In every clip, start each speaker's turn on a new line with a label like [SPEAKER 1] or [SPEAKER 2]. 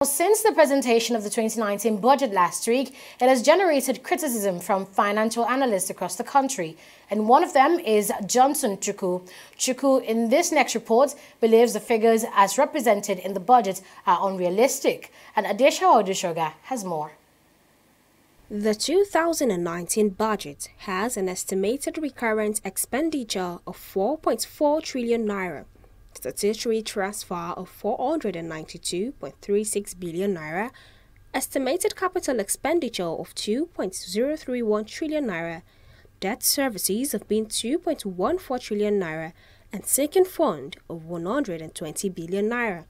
[SPEAKER 1] Since the presentation of the 2019 budget last week, it has generated criticism from financial analysts across the country. And one of them is Johnson Chukwu. Chukwu, in this next report, believes the figures as represented in the budget are unrealistic. And Adesha Odushoga has more.
[SPEAKER 2] The 2019 budget has an estimated recurrent expenditure of 4.4 trillion naira, statutory transfer of 492.36 billion naira, estimated capital expenditure of 2.031 trillion naira, debt services of being 2.14 trillion naira, and sinking fund of 120 billion naira.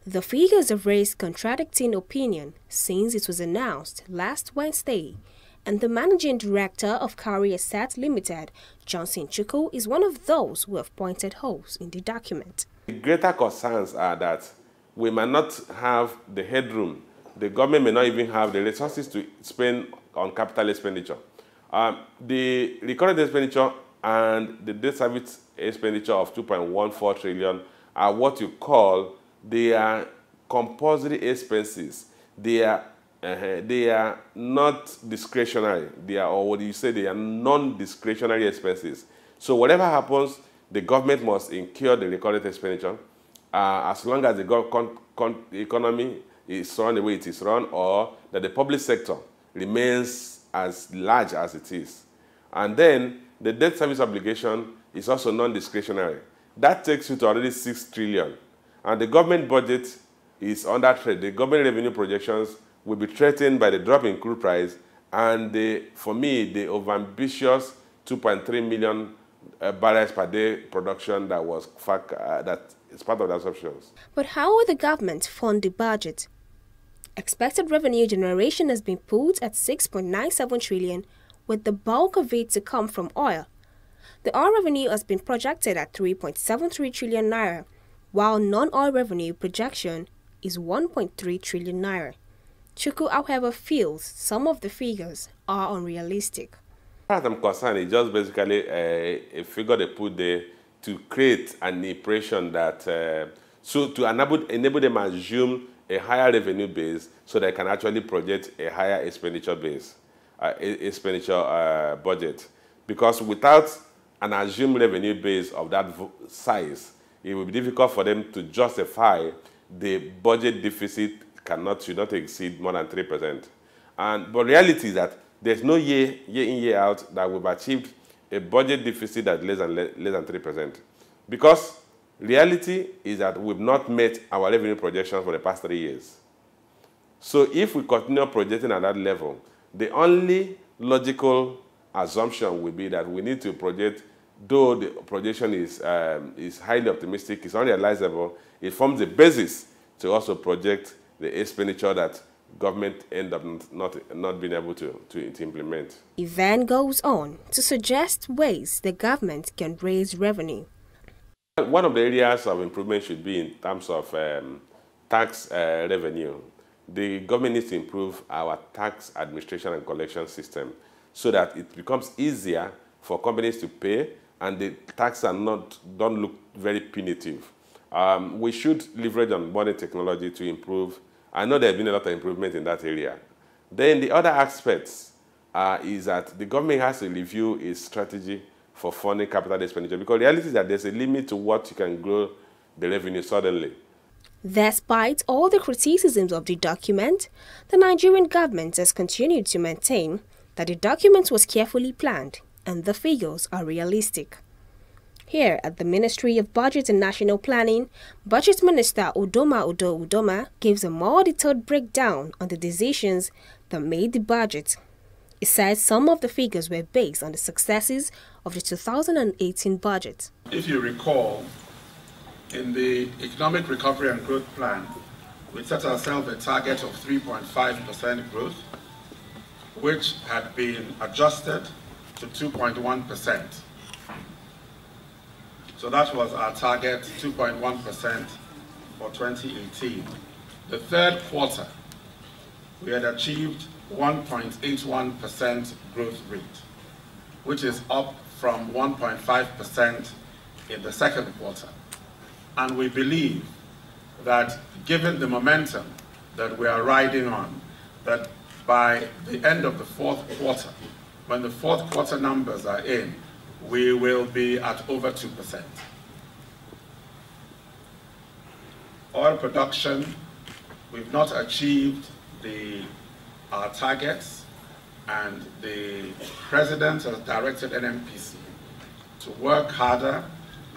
[SPEAKER 2] The figures have raised contradicting opinion since it was announced last Wednesday, and the managing director of Carrier Sat Limited, Johnson Chukwu, is one of those who have pointed holes in the document.
[SPEAKER 3] The greater concerns are that we might not have the headroom. The government may not even have the resources to spend on capital expenditure. The recurrent expenditure and the debt service expenditure of 2.14 trillion are what you call their compulsory expenses. They are not discretionary. They are, or what do you say, they are non-discretionary expenses. So whatever happens, the government must incur the recurrent expenditure as long as the economy is run the way it is run, or that the public sector remains as large as it is. And then the debt service obligation is also non-discretionary. That takes you to already 6 trillion. And the government budget is under threat. The government revenue projections will be threatened by the drop in crude price and, for me, the overambitious 2.3 million barrels per day production that was that is part of the assumptions.
[SPEAKER 2] But how will the government fund the budget? Expected revenue generation has been put at 6.97 trillion, with the bulk of it to come from oil. The oil revenue has been projected at 3.73 trillion naira, while non-oil revenue projection is 1.3 trillion naira. Chukwu, however, feels some of the figures are unrealistic.
[SPEAKER 3] As far as I'm concerned, it's just basically a figure they put there to create an impression that, so to enable them to assume a higher revenue base so they can actually project a higher expenditure base, budget. Because without an assumed revenue base of that size, it will be difficult for them to justify the budget deficit should not exceed more than 3%. But reality is that there's no year in, year out that we've achieved a budget deficit that's less than 3%. Because reality is that we've not met our revenue projections for the past 3 years. So if we continue projecting at that level, the only logical assumption will be that we need to project, though the projection is highly optimistic, it's unrealizable, it forms the basis to also project the expenditure that government end up not being able to implement.
[SPEAKER 2] He then goes on to suggest ways the government can raise revenue.
[SPEAKER 3] One of the areas of improvement should be in terms of tax revenue. The government needs to improve our tax administration and collection system so that it becomes easier for companies to pay and the taxes don't look very punitive. We should leverage on modern technology to improve. I know there has been a lot of improvement in that area. Then the other aspects is that the government has to review its strategy for funding capital expenditure, because the reality is that there's a limit to what you can grow the revenue suddenly.
[SPEAKER 2] Despite all the criticisms of the document, the Nigerian government has continued to maintain that the document was carefully planned and the figures are realistic. Here at the Ministry of Budget and National Planning, Budget Minister Udoma gives a more detailed breakdown on the decisions that made the budget. He says some of the figures were based on the successes of the 2018 budget.
[SPEAKER 4] If you recall, in the Economic Recovery and Growth Plan, we set ourselves a target of 3.5% growth, which had been adjusted to 2.1%. So that was our target, 2.1% for 2018. The third quarter, we had achieved 1.81% growth rate, which is up from 1.5% in the second quarter. And we believe that given the momentum that we are riding on, that by the end of the fourth quarter, when the fourth quarter numbers are in, we will be at over 2%. Oil production, we've not achieved our targets, and the President has directed NNPC to work harder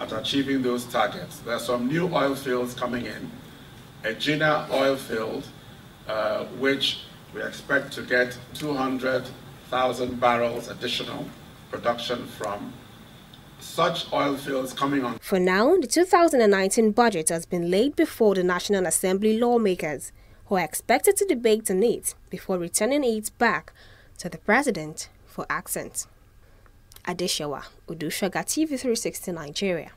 [SPEAKER 4] at achieving those targets. There are some new oil fields coming in, a Gina oil field, which we expect to get 200,000 barrels additional production from. Such oil fields coming on.
[SPEAKER 2] For now, the 2019 budget has been laid before the National Assembly lawmakers, who are expected to debate on it before returning it back to the President for accent. Adeshawa Udushaga, TV360 Nigeria.